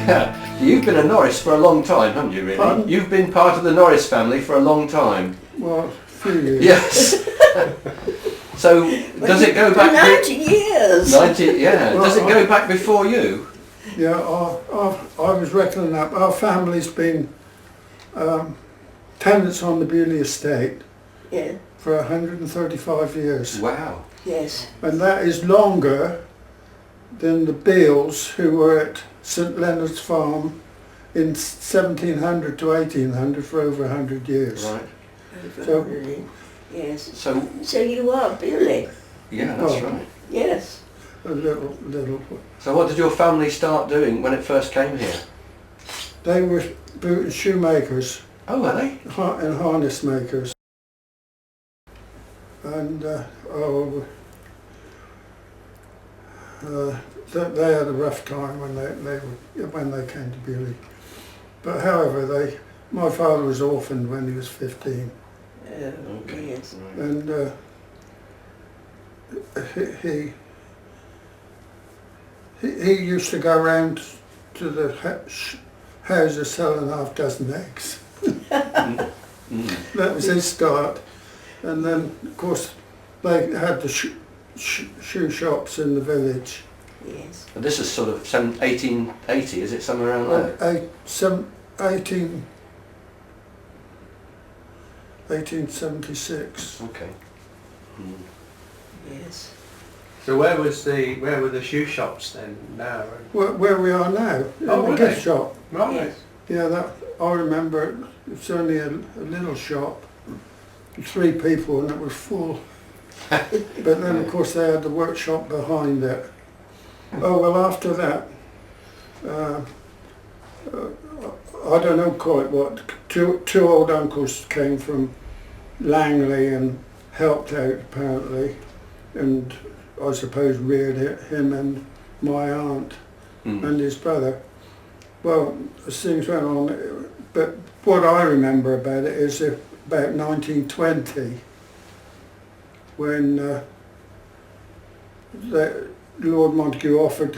You've been a Norris for a long time, haven't you, really? Pardon? You've been part of the Norris family for a long time. Well, a few years. Yes. So, does it go back... 90 years! 90, yeah. Well, Does it go back before you? Yeah, I was reckoning up. Our family's been tenants on the Beaulieu estate Yeah, for 135 years. Wow. yes. And that is longer than the Beals, who were at St Leonard's Farm in 1700 to 1800 for over 100 years. Right. So- Really? Yes. So, So you are Beaulieu? yeah, that's Well, right. Yes. A little. So what did your family start doing when it first came here? They were boot and shoemakers Oh, were they? and harness makers. And they had a rough time when they came to Beaulieu. But however, my father was orphaned when he was 15, Okay. Yes. Right. and he used to go around to the houses selling half dozen eggs. That was his start, and then of course they had the shoe shops in the village. Yes. And this is sort of 1880, is it, somewhere around there? 1876. Okay. Mm. Yes. So where were the shoe shops then now? Where we are now, in Oh, the were gift they? shop. Right. Yes. Yeah, that I remember. It's only a little shop, 3 people, and it was full. But then, of course, they had the workshop behind it. Oh well, after that, I don't know quite what. Two old uncles came from Langley and helped out apparently, and I suppose reared him and my aunt and his brother. Well, as things went on, but what I remember about it is about 1920, when Lord Montague offered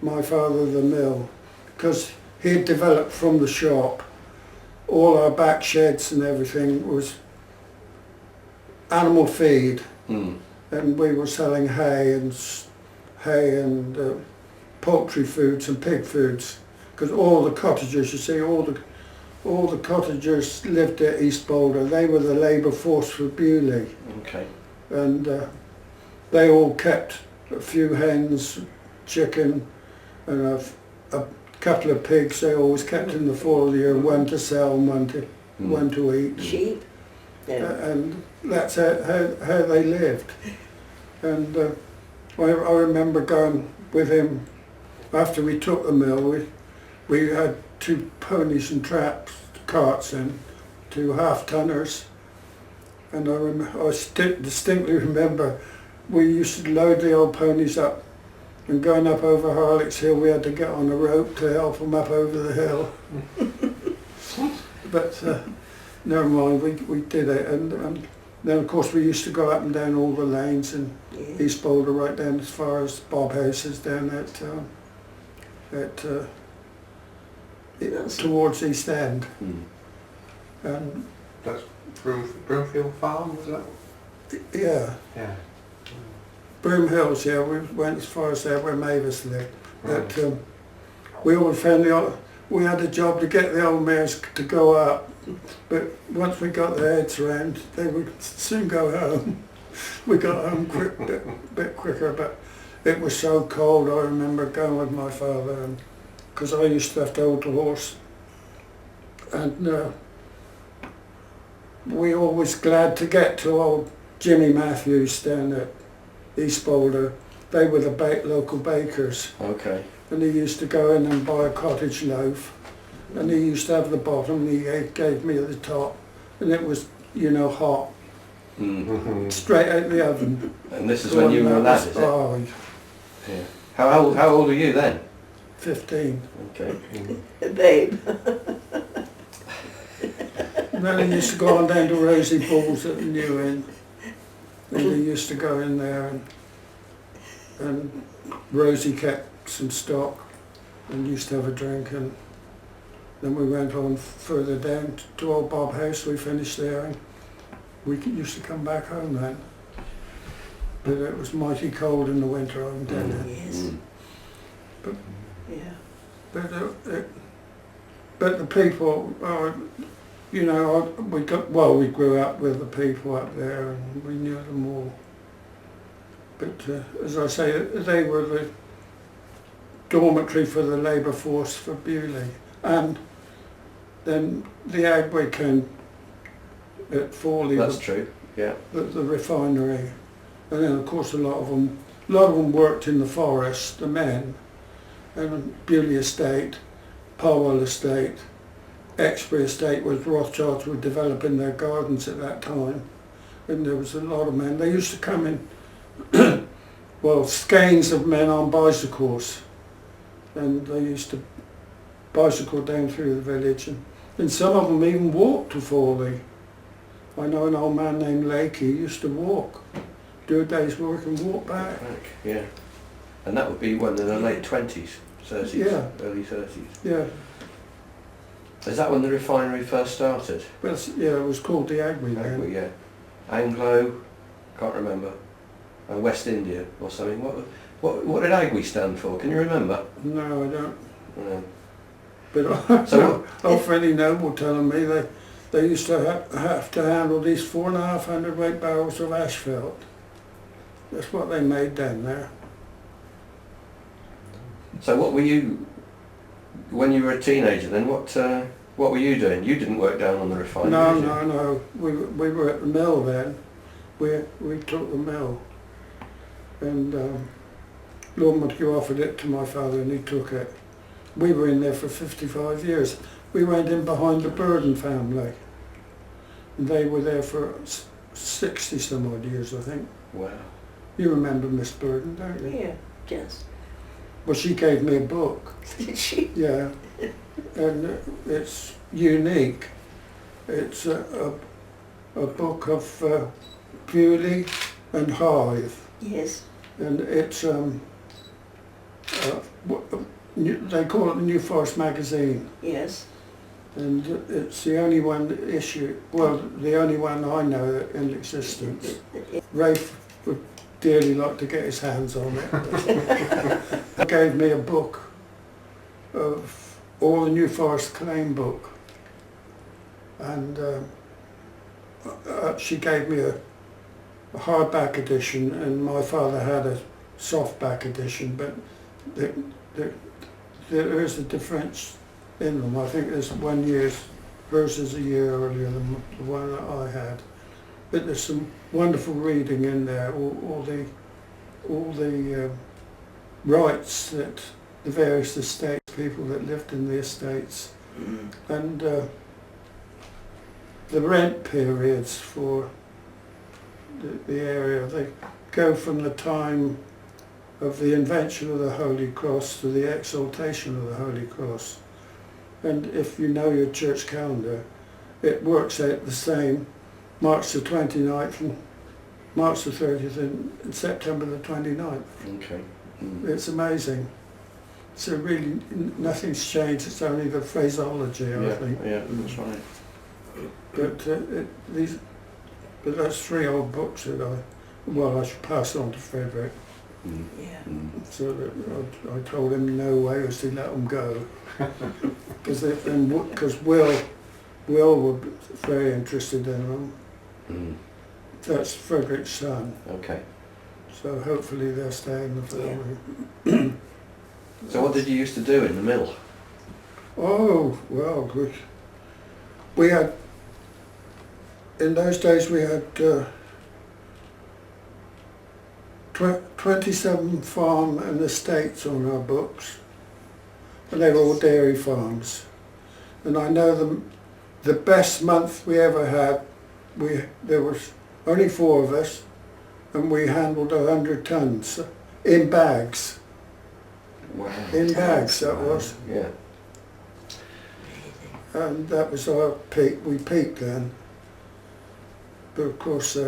my father the mill, because he had developed from the shop. All our back sheds and everything was animal feed, and we were selling hay and poultry foods and pig foods, because all the cottagers, you see, all the cottagers lived at East Boulder. They were the labour force for Beaulieu, Okay. and they all kept a few hens, chicken, and a couple of pigs. They always kept in the fall of the year, one to sell and one to eat. Sheep? No. And that's how they lived. And I remember going with him after we took the mill. We had 2 ponies and carts and 2 half-tonners, and I distinctly remember we used to load the old ponies up, and going up over Harlock's Hill we had to get on a rope to help them up over the hill. But never mind, we did it, and then of course we used to go up and down all the lanes in Yeah. East Boulder, right down as far as Bob House's down towards East End. And That's Broomfield Farm, was that? yeah, Yeah. Broom Hills, yeah, we went as far as there where Mavis lived. Right. But we all found we had a job to get the old mares to go up, but once we got their heads around, they would soon go home. We got home bit quicker, but it was so cold. I remember going with my father, because I used to have to hold the horse, and we always glad to get to old Jimmy Matthews down at East Boulder. They were the local bakers, Okay. and he used to go in and buy a cottage loaf, and he used to have the bottom, and he gave me the top, and it was, hot, straight out the oven. And this is when you were a lad, is it? Oh, Yeah. How old were you then? 15. Okay. Babe. And then he used to go on down to Rosie Ball's at the New Inn, and he used to go in there, and Rosie kept some stock, and used to have a drink, and then we went on further down to Old Bob House. We finished there, and we used to come back home then. But it was mighty cold in the winter, I can tell you. Yes. But, Yeah. but the people, you know, we grew up with the people up there, and we knew them all. But as I say, they were the dormitory for the labour force for Beaulieu. And then the Agway came at Fawley. That's true. Yeah. The refinery. And then of course a lot of them worked in the forest, the men. And Beaulieu Estate, Parwell Estate, Exbury Estate, was Rothschilds were developing their gardens at that time. And there was a lot of men. They used to come in, well, skeins of men on bicycles. And they used to bicycle down through the village. And some of them even walked to Fawley. I know an old man named Lakey used to walk, do a day's work and walk back. Yeah. And that would be when in the late 20s, 30s, Yeah. early 30s. Yeah. Is that when the refinery first started? Well, yeah, it was called the Agway then. Agway, yeah. Anglo, can't remember, and West India or something. What did Agway stand for? Can you remember? No, I don't. No. But So old Freddie Noble telling me they used to have to handle these 4,500 weight barrels of asphalt. That's what they made down there. So what were you, when you were a teenager then, what were you doing? You didn't work down on the refinery, did you? No. We were at the mill then. We took the mill. And Lord Montague offered it to my father and he took it. We were in there for 55 years. We went in behind the Burden family. And they were there for 60 some odd years, I think. Wow. You remember Miss Burden, don't you? Yeah. Just. Well, she gave me a book. Did she? Yeah. And it's unique. It's a book of Beaulieu and Hythe. Yes. And it's they call it the New Forest magazine, Yes. and it's the only one issue. Well, the only one I know in existence. Rafe would dearly like to get his hands on it. He gave me a book of all the New Forest claim book, and she gave me a hardback edition, and my father had a softback edition, but there is a difference in them. I think there's 1 year versus a year earlier than the one that I had. But there's some wonderful reading in there, all the rights that the various estates, people that lived in the estates, and the rent periods for the area. They go from the time of the invention of the Holy Cross to the exaltation of the Holy Cross. And if you know your church calendar, it works out the same, March the 29th and March the 30th and September the 29th. Okay. It's amazing. So really nothing's changed, it's only the phraseology, I think. Yeah, that's right. But that's 3 old books that I should pass on to Frederick. Yeah. So that I told him no way was to let them go. Because Will was very interested in them. That's Frederick's son. Okay. So hopefully they'll stay in the family. So what did you used to do in the mill? Oh, well, we had, in those days we had 27 farm and estates on our books, and they were all dairy farms. And I know the best month we ever had, there was only 4 of us, and we handled 100 tons in bags. Wow. In bags, that was. Yeah. And that was our peak. We peaked then. But of course,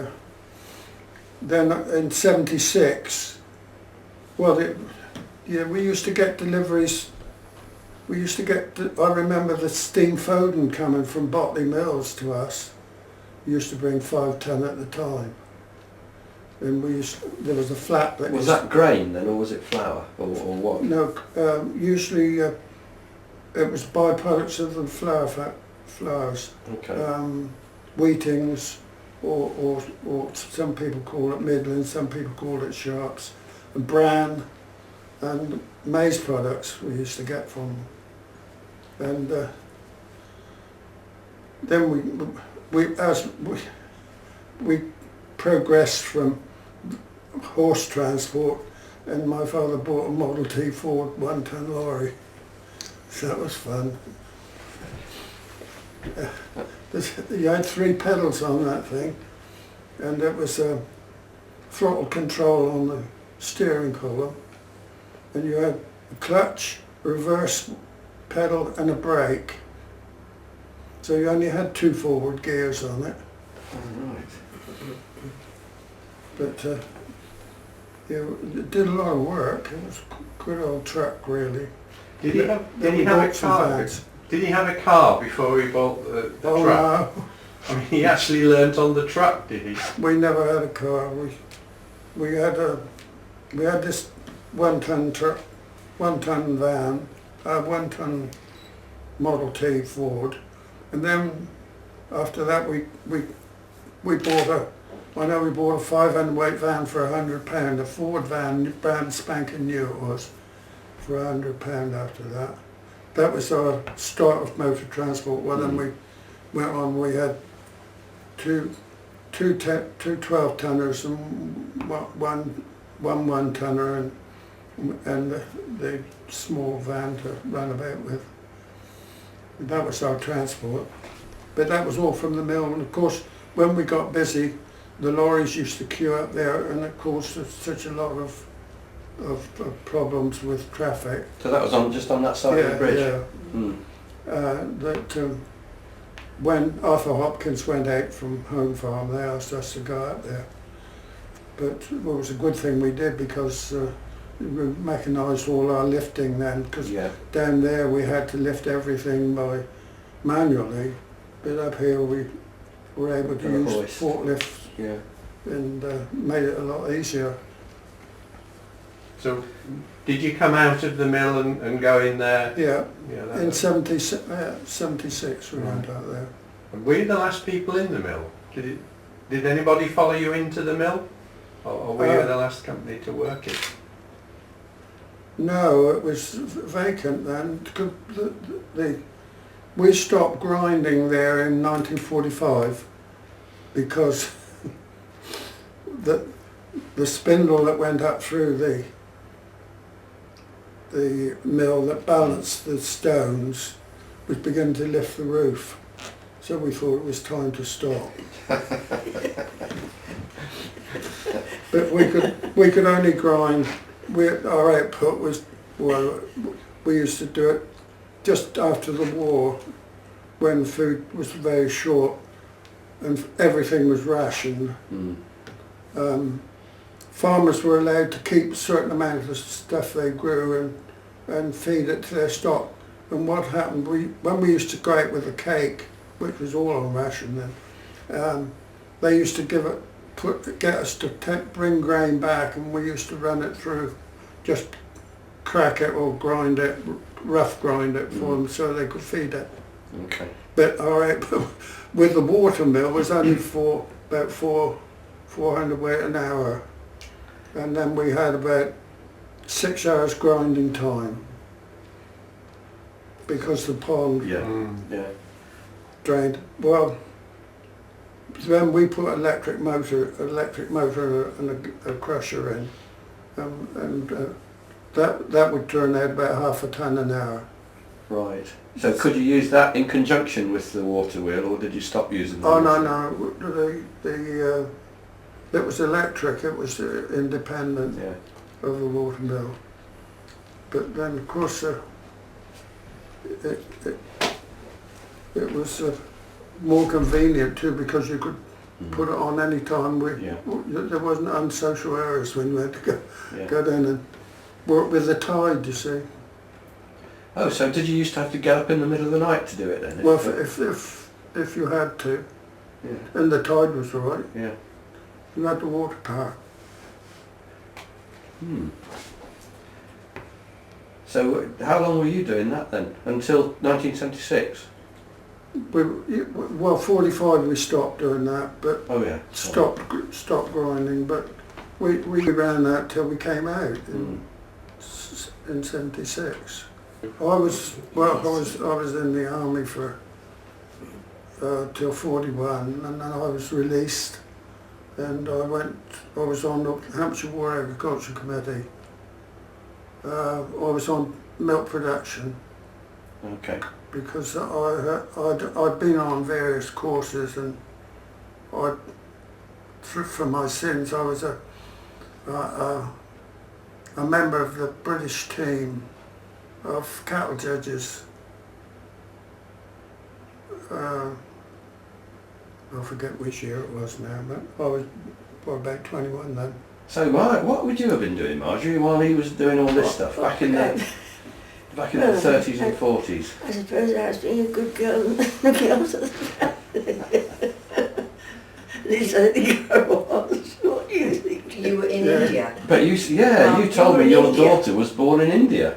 then in '76, well, we used to get deliveries We used to get, I remember the steam Foden coming from Botley Mills to us. We used to bring 5 ton at the time. And there was a flat that Was that grain then, or was it flour, or what? No, usually it was byproducts of the flours. Okay. Wheatings, or some people call it Midland, some people call it Sharps, and bran, and maize products we used to get from them. And then we progressed from horse transport, and my father bought a Model T Ford 1-ton lorry, so that was fun. You had 3 pedals on that thing, and it was a throttle control on the steering column, and you had a clutch, reverse pedal and a brake, so you only had 2 forward gears on it. Right. But it did a lot of work. It was a good old truck, really. Did he have Then we a bought some car? vans. Did he have a car before he bought the Oh truck? no, I mean, he actually learnt on the truck, did he? we never had a car. We had this 1-ton truck, 1-ton van, 1-ton Model T Ford, and then after that we bought I know we bought a 500 weight van for £100, a Ford van, brand spanking new it was, for £100 after that. That was our start of motor transport. Well, then we went on, we had two 12-tonners and one 1-tonner and the small van to run about with. That was our transport. But that was all from the mill, and of course when we got busy the lorries used to queue up there, and it caused such a lot of problems with traffic. So that was just on that side of the bridge? Yeah. That when Arthur Hopkins went out from Home Farm, they asked us to go up there. But it was a good thing we did, because we mechanised all our lifting then, because down there we had to lift everything manually, but up here we were able to use forklifts. Yeah. And made it a lot easier. So, did you come out of the mill and go in there? Yeah, Yeah. in 76 we went out there. And were you the last people in the mill? Did anybody follow you into the mill? Or were you the last company to work it? No, it was vacant then. We stopped grinding there in 1945 because the spindle that went up through the mill that balanced the stones was beginning to lift the roof, so we thought it was time to stop. But we could only grind. Our output was, well, we used to do it just after the war, when food was very short and everything was rationed. Farmers were allowed to keep a certain amount of stuff they grew and feed it to their stock. And what happened, when we used to go out with a cake, which was all on ration then, they used to get us to bring grain back, and we used to run it through, just crack it or grind it, rough grind it for them so they could feed it. Okay. But our output with the water mill was only about 400 weight an hour, and then we had about 6 hours grinding time because the pond drained. Well, then we put electric motor and a crusher in, and that would turn out about half a ton an hour. Right. So could you use that in conjunction with the water wheel, or did you stop using the Oh water? no, it was electric. It was independent of the water mill. But then of course it was more convenient too, because you could put it on any time. There wasn't unsocial hours when you had to go down and work with the tide, you see. Oh, so did you used to have to get up in the middle of the night to do it then? Well, if you had to, Yeah. and the tide was right, Yeah. you had the water park. Hmm. So how long were you doing that then? Until 1976? Well, 45 we stopped doing that, but Oh yeah. stopped grinding. But we ran that till we came out in '76. I was in the army for till 41, and then I was released, and I was on the Hampshire War Agriculture Committee. I was on milk production Okay. because I'd been on various courses, and for my sins I was a member of the British team of cattle judges. I forget which year it was now, but I was about 21 then. So what would you have been doing, Marjorie, while he was doing all this stuff back in the 30s and 40s? I suppose I was being a good girl and looking after the family. At least I think I was. What do you think? You were in India. But you Well, told you me were your in India. daughter was born in India.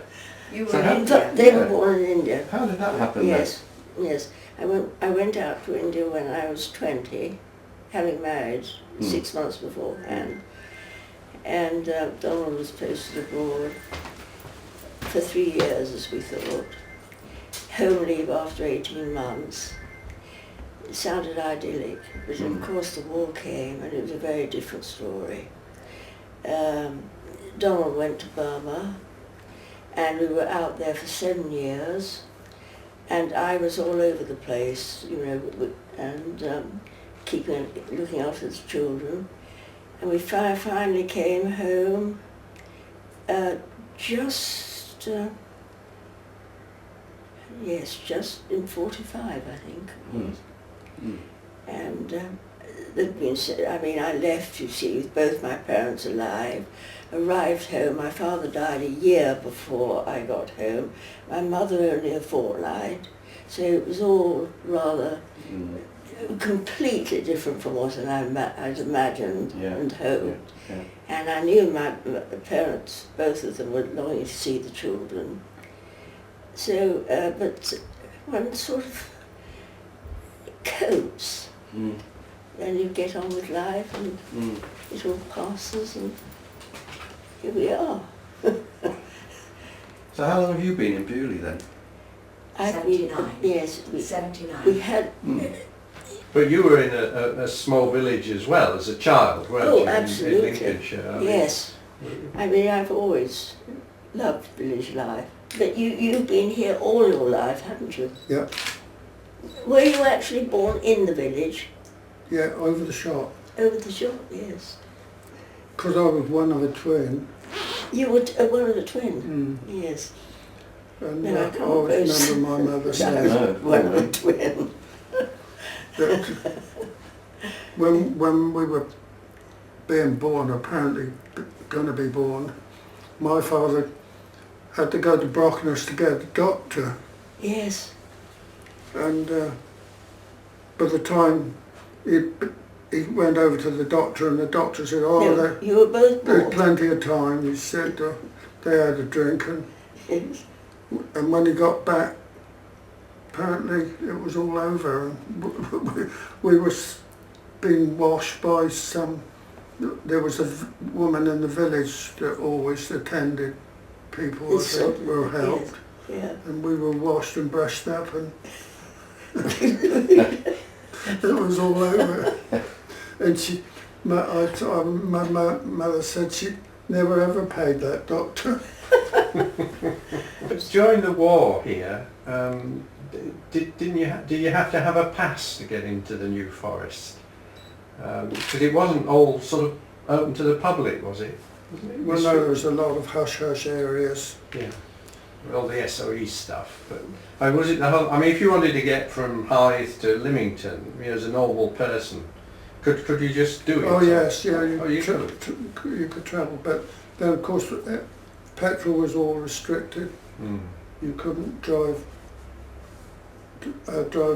You were So in how- India. They were Yeah. born in India. How did that happen Yes, yes. I went out to India when I was 20, having married 6 months beforehand. And Donald was posted abroad for 3 years, as we thought. Home leave after 18 months. It sounded idyllic, but of course the war came and it was a very different story. Donald went to Burma, and we were out there for 7 years, and I was all over the place, you know, and looking after the children. And we finally came home just in 45, I think. And there'd been, I left, you see, with both my parents alive, arrived home. My father died a year before I got home, my mother only a fortnight, so it was all rather completely different from what I'd imagined and hoped. Yeah. And I knew my parents, both of them, were longing to see the children. So, but one sort of copes. Then you get on with life, and it all passes, and here we are. So how long have you been in Beaulieu then? I've been, 79. yes, 79. we had. But you were in a small village as well as a child, weren't Oh, you? absolutely. In Lincolnshire. I mean, Yes. I've always loved village life. But you've been here all your life, haven't you? Yeah, Were you actually born in the village? yeah, over the shop. Over the shop, yes. Because I was one of a twin. You were one of the twin? Yes. And No, I I can't always boast. remember my mother No, saying one of a twin. that when we were being born, apparently going to be born, my father had to go to Brockners to get a doctor, Yes. and by the time he went over to the doctor, and the doctor said, "Oh, No, you were both there's born. plenty of time." He said they had a drink, Yes. and when he got back, apparently it was all over, and we were being washed by some. There was a woman in the village that always attended people, I This think, sort of- were yes. helped, Yeah. and we were washed and brushed up, and it was all over. And my mother said she never ever paid that doctor. But during the war here, did you have to have a pass to get into the New Forest? Because it wasn't all sort of open to the public, was it? Wasn't it? Well, no, there was a lot of hush-hush areas. Yeah, all the SOE stuff. But was it the whole? I mean, if you wanted to get from Hythe to Lymington, as a normal person, could you just do it? Oh yes, yeah, you you could travel, but then of course petrol was all restricted. you couldn't drive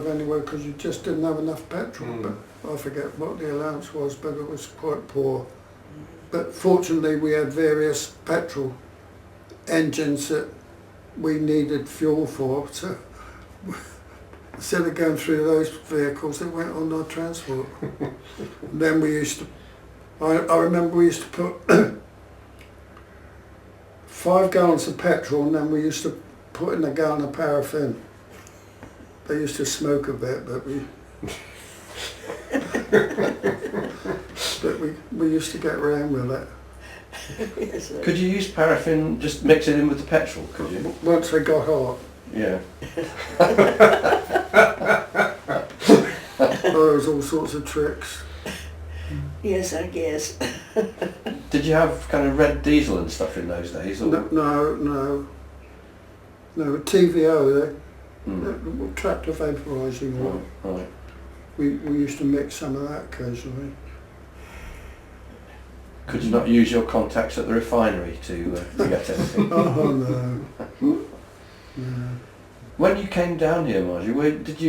anywhere because you just didn't have enough petrol. Mm. But I forget what the allowance was, but it was quite poor. But fortunately we had various petrol engines that we needed fuel for, so instead of going through those vehicles, it went on our transport. And then we used to, I remember we used to put 5 gallons of petrol, and then we used to put in a gallon of paraffin. They used to smoke a bit, but we used to get around with it. Yes, Could you use paraffin, just mix it in with the petrol, could you? Once they got hot, Yeah. there was all sorts of tricks. yes, I guess. Did you have kind of red diesel and stuff in those days? Or? No, TVO, Mm. tractor vaporising oil. Right. We used to mix some of that occasionally. Could you not use your contacts at the refinery to get anything? Oh no. No. When you came down here, Margie, did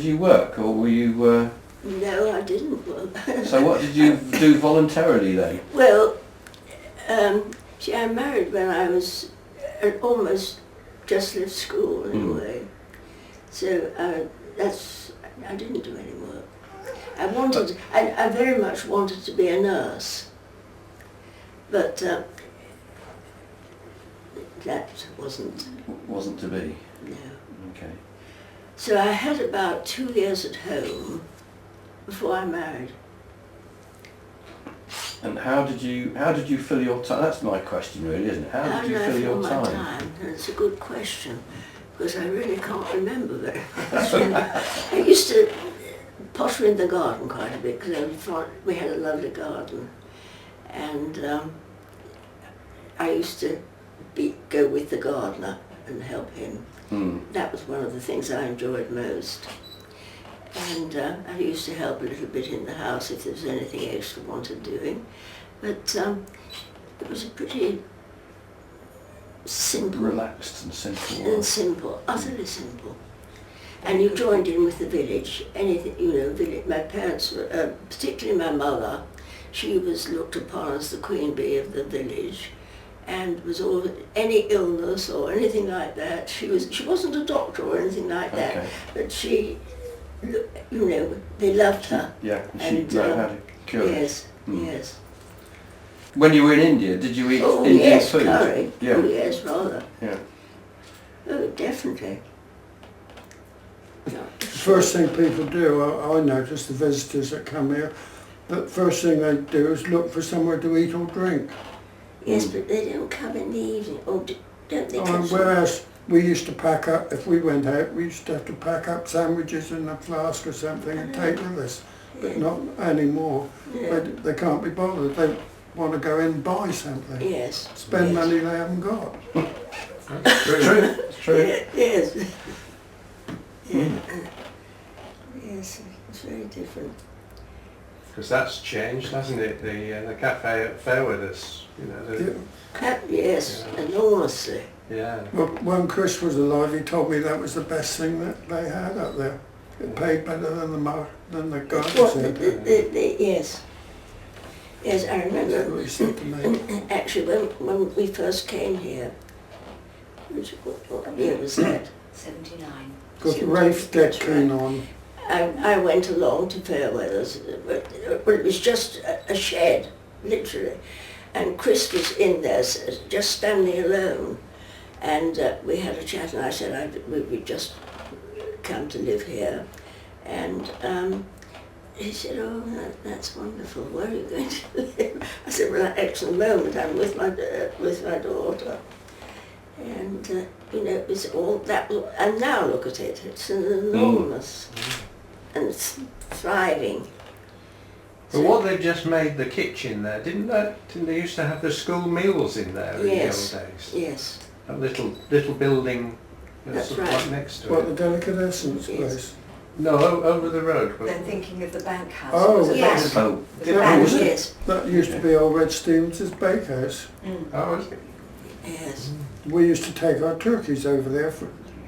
you work, or were you? No, I didn't work. So what did you do voluntarily then? Well, see, I married when I was almost just left school anyway. So I didn't do any work. I very much wanted to be a nurse, but that Wasn't to be. no. Okay. So I had about 2 years at home before I married. And how did you fill your time? That's my question, really, isn't it? How did you did I fill your my time? That's a good question, because I really can't remember very much. I used to potter in the garden quite a bit, because we had a lovely garden, and I used to go with the gardener and help him. That was one of the things I enjoyed most. And I used to help a little bit in the house if there was anything extra wanted doing. But it was a pretty simple. Relaxed and simple. And simple, utterly simple. And you joined in with the village. Anything, village. My parents were, particularly my mother, she was looked upon as the queen bee of the village. And was any illness or anything like that. She wasn't a doctor or anything like that, Okay. but she, they loved her. Yeah, and she learned how to cure it. Yes, yes. When you were in India, did you eat Oh Indian yes, food? curry. Yeah. Oh yes, rather. Yeah. Oh, definitely. The first thing people do, I notice the visitors that come here, the first thing they do is look for somewhere to eat or drink. Yes, but they don't come in the evening. Or don't they come? Whereas we used to pack up, if we went out, we used to have to pack up sandwiches in a flask or something and take with us. But not anymore. Yeah. They can't be bothered. They want to go in and buy something. Yes. Spend yes. money they haven't got. It's true. It's true. Yeah, yes. Yeah. Yes, it's very different. Because that's changed, hasn't it? The cafe at Fairweathers, Yes, Yeah. enormously. Yeah. Well, when Chris was alive, he told me that was the best thing that they had up there. It paid better than the garden Well, centre. yes. Yes, I That's remember. what he said to me. Actually, when we first came here, what year was that? 79. Got Rafe decking on. I went along to Fairweathers, but it was just a shed, literally. And Chris was in there, just standing alone. And we had a chat, and I said we'd just come to live here. And he said, oh, that's wonderful. Where are you going to live? I said, well, actually, at the moment, I'm with my daughter. And, it was all that. And now look at it. It's an enormous and it's thriving. But what they've just made the kitchen there, didn't they used to have the school meals in there in Yes. the old days? Yes. A little building That's sort of right. right next to What, it. the delicatessens Yes. place? No, over the road. But Then thinking of the bank house. Oh, was it yes. that? Oh, The Yeah, bank. was it? Yes. That used to be old Red Stevens' bakehouse. Mm. oh, is it? Yes. We used to take our turkeys over there for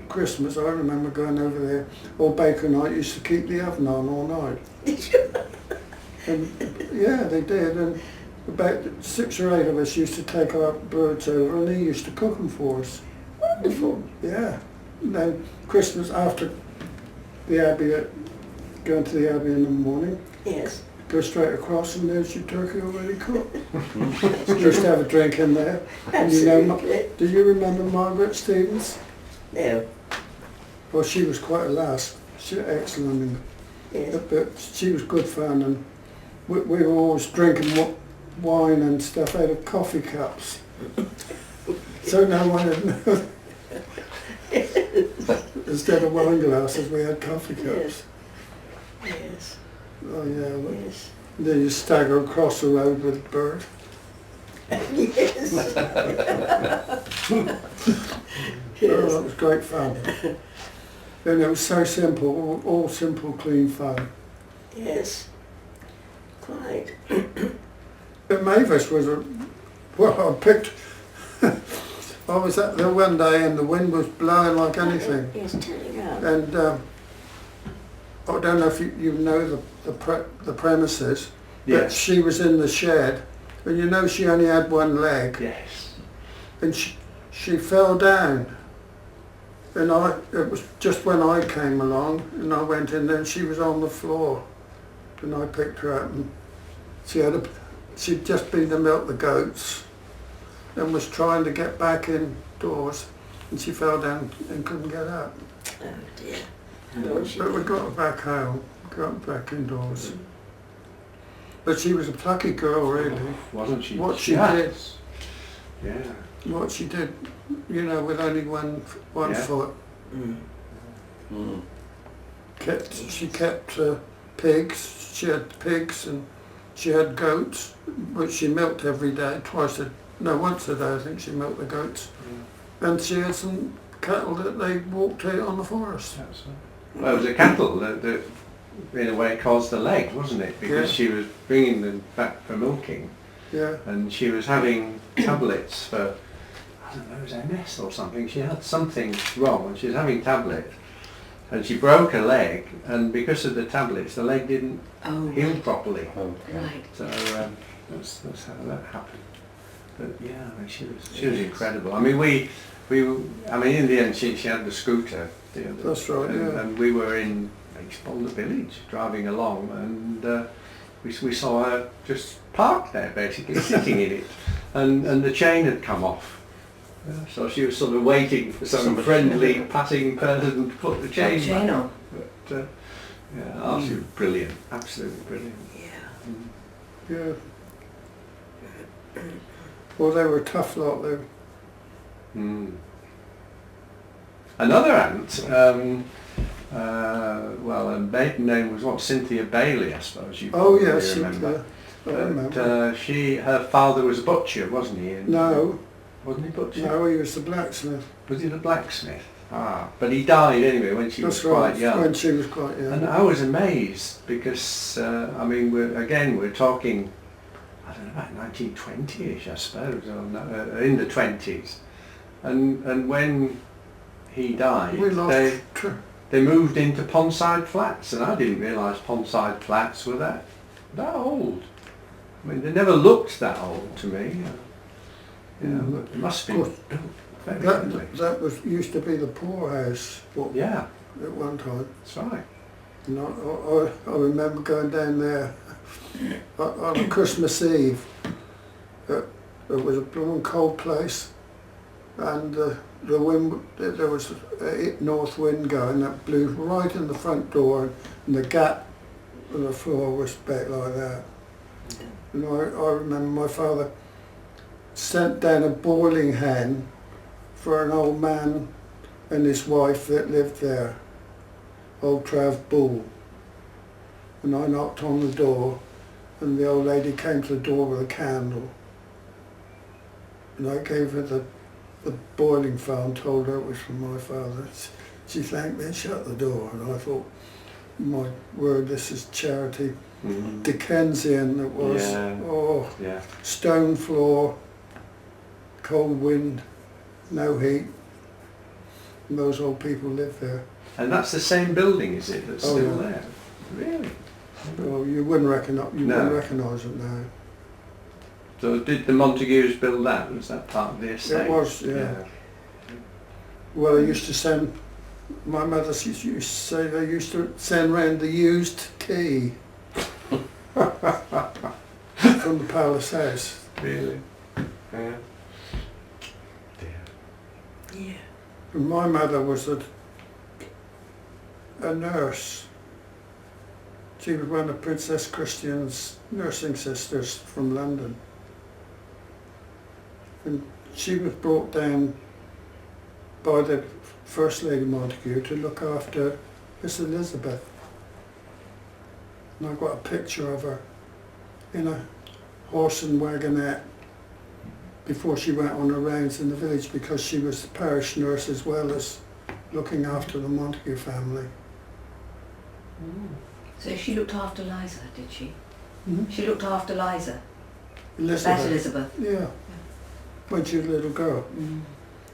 Christmas. I remember going over there, or bacon night, used to keep the oven on all night. Did you? And yeah, they did. And about 6 or 8 of us used to take our birds over, and he used to cook them for us. Wonderful. Yeah. And then Christmas after the Abbey, going to the Abbey in the morning, Yes. go straight across and there's your turkey already cooked. Just have a drink in there. And you know, Absolutely. do you remember Margaret Stevens? No. Well, she was quite a lass. She was excellent, Yes. but she was good fun, and we were always drinking wine and stuff out of coffee cups. So no one would know. Instead of wine glasses, we had coffee cups. Yes. Oh yeah. Look. Yes. Then you stagger across the road with a bird. Yes. Oh, that was great fun. And it was so simple, all simple, clean fun. Yes. Quite. But Mavis was I picked, I was up there one day and the wind was blowing like anything. Yes, turning up. And I don't know if you know the premises, but Yes. she was in the shed, and you know she only had one leg, Yes. and she fell down. And it was just when I came along, and I went in there, and she was on the floor, and I picked her up, and she'd just been to milk the goats, and was trying to get back indoors, and she fell down and couldn't get up. Oh dear. Oh, she But we got her back home, got her back indoors. But she was a plucky girl, really. Wasn't she? What she Yes. Yeah. What she did, you know, with only one Yeah. foot. Mm. Mm. She kept pigs. She had pigs and she had goats, which she milked every day, once a day I think she milked the goats. And she had some cattle that they walked out on the forest. That's right. Well, it was the cattle that in a way caused the leg, wasn't it? Because Yeah. she was bringing them back for milking, Yeah, and she was having tablets for, I don't know, it was MS or something. She had something wrong, and she was having tablets, and she broke her leg, and because of the tablets, the leg didn't Oh, heal properly. Okay. right. So that's how that happened. But yeah, I mean, she was incredible. I mean, in the end, she had the scooter. That's right, and, yeah. and we were in Boulder Village driving along, and we saw her just parked there, basically sitting in it, and the chain had come off. So she was sort of waiting for some friendly passing person to put the chain back. on. But yeah, she was brilliant, absolutely brilliant. Yeah. yeah. Well, they were a tough lot, though. Mm. Another aunt, her maiden name was what? Cynthia Bailey, I suppose. You Oh probably yes, remember. I remember. Her father was a butcher, wasn't he? And No, wasn't he butcher? no, he was the blacksmith. Was he the blacksmith? Ah, but he died anyway when she That's was quite right, young. when she was quite young. And I was amazed because we're talking, I don't know, about 1920ish, I suppose, or in the 20s, and when he died, We lost they moved into Ponside Flats, and I didn't realise Ponside Flats were that old. I mean, they never looked that old to me. But it must be built very quickly. that used to be the poorhouse Yeah, at one time. that's right. And I remember going down there on a Christmas Eve. It was a blooming cold place, and the wind, there was a north wind going that blew right in the front door, and the gap in the floor was back like that. And I remember my father sent down a boiling hen for an old man and his wife that lived there, old Trav Bull. And I knocked on the door, and the old lady came to the door with a candle. And I gave her the boiling phone, told her it was from my father. She thanked me and shut the door, and I thought, my word, this is charity. Mm. Dickensian it was. Yeah. Oh, Yeah. stone floor, cold wind, no heat. And those old people live there. And that's the same building, is it, that's Oh, still yeah. there? Really? Well, you wouldn't recognise No. it now. So did the Montagues build that? Was that part of the estate? It was, yeah. Well, I used to send, my mother used to say they used to send round the used key from the palace house. Really? Yeah. Dear. Yeah. And my mother was a nurse. She was one of Princess Christian's nursing sisters from London. And she was brought down by the First Lady Montague to look after Miss Elizabeth. And I've got a picture of her in a horse and wagonette before she went on her rounds in the village, because she was the parish nurse as well as looking after the Montague family. So she looked after Liza, did she? Mhm. She looked after Liza. Elizabeth. That's Elizabeth. Yeah, when she was a little girl. Mm.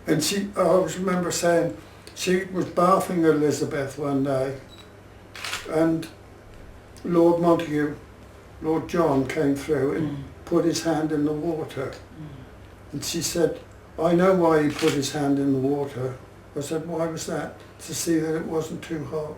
And she, I always remember saying, she was bathing Elizabeth one day, and Lord Montague, Lord John, came through and put his hand in the water. And she said, I know why he put his hand in the water. I said, why was that? To see that it wasn't too hot.